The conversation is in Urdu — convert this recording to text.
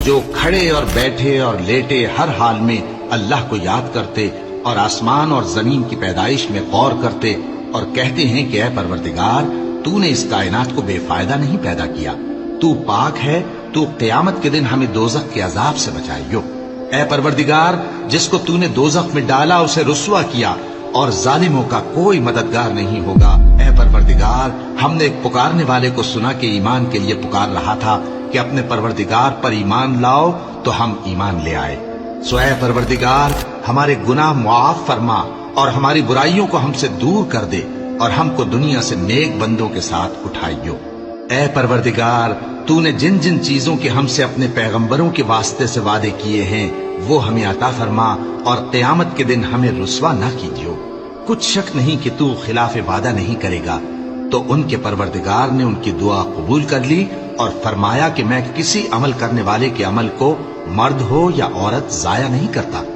جو کھڑے اور بیٹھے اور لیٹے ہر حال میں اللہ کو یاد کرتے اور آسمان اور زمین کی پیدائش میں غور کرتے اور کہتے ہیں کہ اے پروردگار تو نے اس کائنات کو بے فائدہ نہیں پیدا کیا، تو پاک ہے، تو قیامت کے دن ہمیں دوزخ کے عذاب سے بچائیو۔ اے پروردگار جس کو تو نے دوزخ میں ڈالا اسے رسوا کیا اور ظالموں کا کوئی مددگار نہیں ہوگا۔ اے پروردگار ہم نے ایک پکارنے والے کو سنا کہ ایمان کے لیے پکار رہا تھا کہ اپنے پروردگار پر ایمان لاؤ، تو ہم ایمان لے آئے۔ سو اے پروردگار ہمارے گناہ معاف فرما اور ہماری برائیوں کو ہم سے دور کر دے اور ہم کو دنیا سے نیک بندوں کے ساتھ اٹھائیو۔ اے پروردگار تو نے جن جن چیزوں کے ہم سے اپنے پیغمبروں کے واسطے سے وعدے کیے ہیں وہ ہمیں عطا فرما اور قیامت کے دن ہمیں رسوا نہ کیجیو۔ کچھ شک نہیں کہ تو خلاف وعدہ نہیں کرے گا۔ تو ان کے پروردگار نے ان کی دعا قبول کر لی اور فرمایا کہ میں کسی عمل کرنے والے کے عمل کو مرد ہو یا عورت ضائع نہیں کرتا۔